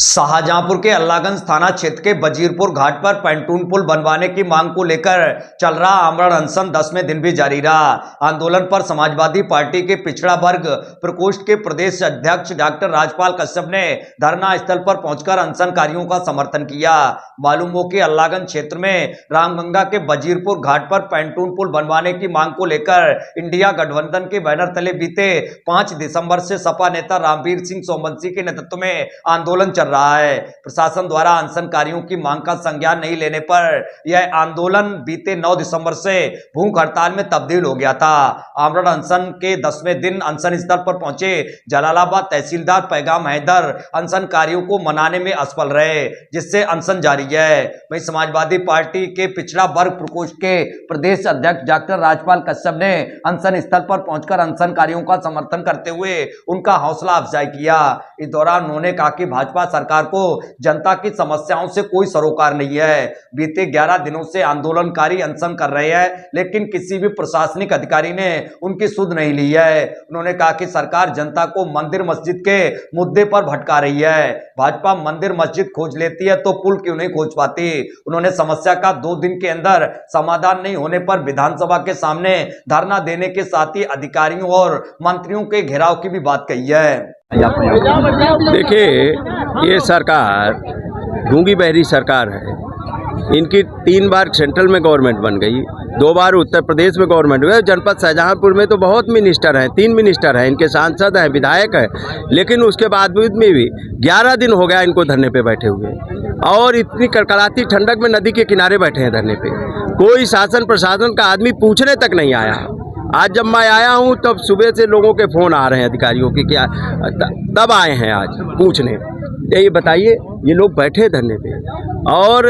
शाहजहांपुर के अल्लाहगंज थाना क्षेत्र के बजीरपुर घाट पर पैंटून पुल बनवाने की मांग को लेकर चल रहा आमरण अनशन 10वें दिन भी जारी रहा। आंदोलन पर समाजवादी पार्टी के पिछड़ा वर्ग प्रकोष्ठ के प्रदेश अध्यक्ष डॉक्टर राजपाल कश्यप ने धरना स्थल पर पहुंचकर अनशनकारियों का समर्थन किया। मालूम हो कि अल्लाहगंज क्षेत्र में रामगंगा के बजीरपुर घाट पर पैंटून पुल बनवाने की मांग को लेकर इंडिया गठबंधन के बैनर तले बीते 5 दिसंबर से सपा नेता रामवीर सिंह सोमवंशी के नेतृत्व में आंदोलन चल रहा है। प्रशासन द्वारा अनशनकारियों की मांग का संज्ञान नहीं लेने पर यह आंदोलन बीते 9 दिसंबर से भूख हड़ताल में तब्दील हो गया था। आमरण अनशन के 10वें दिन अनशन स्थल पर पहुंचे जलालाबाद तहसीलदार पैगाम हैदर अनशनकारियों को मनाने में असफल रहे, जिससे अनशन जारी है। वहीं समाजवादी पार्टी के पिछड़ा वर्ग प्रकोष्ठ के प्रदेश अध्यक्ष डॉक्टर राजपाल कश्यप ने अनशन स्थल पर पहुंचकर अनशनकारियों का समर्थन करते हुए उनका हौसला अफजाई किया। इस दौरान उन्होंने कहा कि भाजपा सरकार को जनता की समस्याओं से कोई सरोकार नहीं है। बीते 11 दिनों से आंदोलनकारी अनशन कर रहे हैं, लेकिन किसी भी प्रशासनिक अधिकारी ने उनकी सुध नहीं ली है। उन्होंने कहा कि सरकार जनता को मंदिर मस्जिद के मुद्दे पर भटका रही है। भाजपा मंदिर मस्जिद खोज लेती है तो पुल क्यों नहीं खोज पाती। उन्होंने समस्या का 2 दिन के अंदर समाधान नहीं होने पर विधानसभा के सामने धरना देने के साथ ही अधिकारियों और मंत्रियों के घेराव की भी बात कही है। देखिए, ये सरकार गूंगी बहरी सरकार है। इनकी 3 बार सेंट्रल में गवर्नमेंट बन गई, 2 बार उत्तर प्रदेश में गवर्नमेंट हुई। जनपद शाहजहांपुर में तो बहुत मिनिस्टर हैं, 3 मिनिस्टर हैं, इनके सांसद हैं, विधायक हैं, लेकिन उसके बावजूद में भी 11 दिन हो गया इनको धरने पे बैठे हुए, और इतनी कड़कड़ाती ठंडक में नदी के किनारे बैठे हैं धरने पे। कोई शासन प्रशासन का आदमी पूछने तक नहीं आया। आज जब मैं आया हूँ तब सुबह से लोगों के फ़ोन आ रहे हैं अधिकारियों के, क्या तब आए हैं आज पूछने। ये बताइए, ये लोग बैठे धरने पे और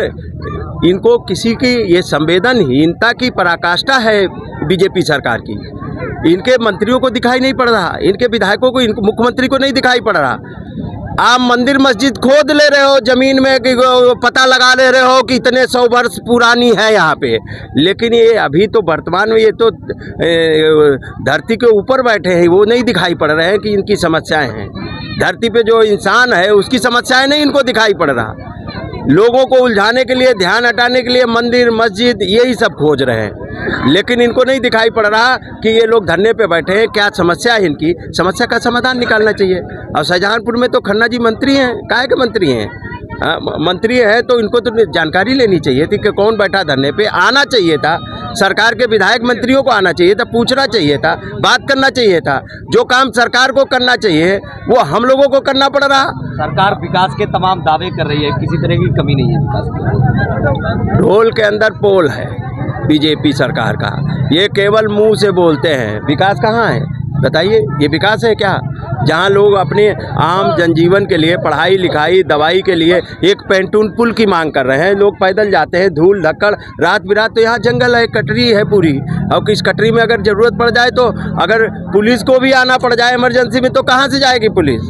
इनको किसी की ये संवेदनहीनता की पराकाष्ठा है बीजेपी सरकार की। इनके मंत्रियों को दिखाई नहीं पड़ रहा, इनके विधायकों को, इनको मुख्यमंत्री को नहीं दिखाई पड़ रहा। आप मंदिर मस्जिद खोद ले रहे हो जमीन में, कि पता लगा ले रहे हो कि इतने 100 वर्ष पुरानी है यहाँ पे, लेकिन ये अभी तो वर्तमान में ये तो धरती के ऊपर बैठे हैं, वो नहीं दिखाई पड़ रहे हैं कि इनकी समस्याएं हैं। धरती पे जो इंसान है उसकी समस्याएं नहीं इनको दिखाई पड़ रहा। लोगों को उलझाने के लिए, ध्यान हटाने के लिए मंदिर मस्जिद यही सब खोज रहे हैं, लेकिन इनको नहीं दिखाई पड़ रहा कि ये लोग धरने पे बैठे हैं, क्या समस्या है इनकी, समस्या का समाधान निकालना चाहिए। और शाहजहांपुर में तो खन्ना जी मंत्री हैं, काहे के मंत्री हैं? मंत्री है तो इनको तो जानकारी लेनी चाहिए थी कि कौन बैठा धरने पे। आना चाहिए था, सरकार के विधायक मंत्रियों को आना चाहिए था, पूछना चाहिए था, बात करना चाहिए था। जो काम सरकार को करना चाहिए वो हम लोगों को करना पड़ रहा। सरकार विकास के तमाम दावे कर रही है, किसी तरह की कमी नहीं है विकास की। ढोल के अंदर पोल है बीजेपी सरकार का, ये केवल मुंह से बोलते हैं। विकास कहाँ है बताइए? ये विकास है क्या? जहाँ लोग अपने आम जनजीवन के लिए, पढ़ाई लिखाई दवाई के लिए एक पैंटून पुल की मांग कर रहे हैं। लोग पैदल जाते हैं, धूल धक्कड़ रात बिरात, तो यहाँ जंगल है, कटरी है पूरी, और किस कटरी में अगर ज़रूरत पड़ जाए तो अगर पुलिस को भी आना पड़ जाए इमरजेंसी में तो कहाँ से जाएगी पुलिस?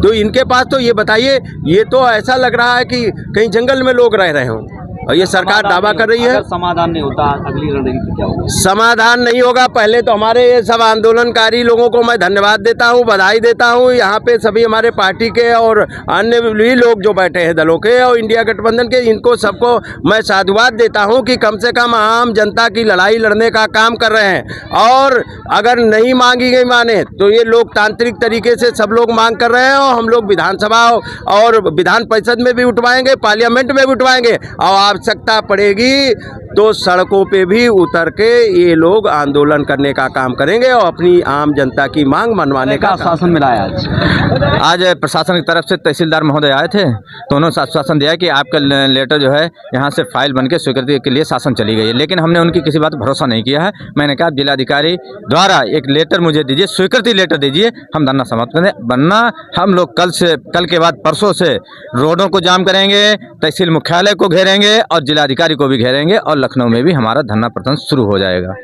तो इनके पास तो ये बताइए, ये तो ऐसा लग रहा है कि कहीं जंगल में लोग रह रहे हों, और ये सरकार दावा कर रही है। समाधान नहीं होता, अगली रणनीति क्या होगा? समाधान नहीं होगा। पहले तो हमारे ये सब आंदोलनकारी लोगों को मैं धन्यवाद देता हूँ, बधाई देता हूँ। यहाँ पे सभी हमारे पार्टी के और अन्य भी लोग जो बैठे हैं दलों के और इंडिया गठबंधन के, इनको सबको मैं साधुवाद देता हूँ कि कम से कम आम जनता की लड़ाई लड़ने का काम कर रहे हैं। और अगर नहीं मांगी गई माने तो ये लोकतांत्रिक तरीके से सब लोग मांग कर रहे हैं, और हम लोग विधानसभा और विधान परिषद में भी उठवाएंगे, पार्लियामेंट में भी उठवाएंगे, और आवश्यकता पड़ेगी तो सड़कों पे भी उतर के ये लोग आंदोलन करने का काम करेंगे और अपनी आम जनता की मांग मनवाने का आश्वासन मिला है। आज प्रशासन की तरफ से तहसीलदार महोदय आए थे तो उन्होंने आश्वासन दिया कि आपका लेटर जो है यहाँ से फाइल बन के स्वीकृति के लिए शासन चली गई है, लेकिन हमने उनकी किसी बात पर भरोसा नहीं किया है। मैंने कहा जिलाधिकारी द्वारा एक लेटर मुझे दीजिए, स्वीकृति लेटर दीजिए, हम धरना समाप्त करें। वरना हम लोग कल के बाद परसों से रोडों को जाम करेंगे, तहसील मुख्यालय को घेरेंगे और जिलाधिकारी को भी घेरेंगे, और लखनऊ में भी हमारा धरना प्रदर्शन शुरू हो जाएगा।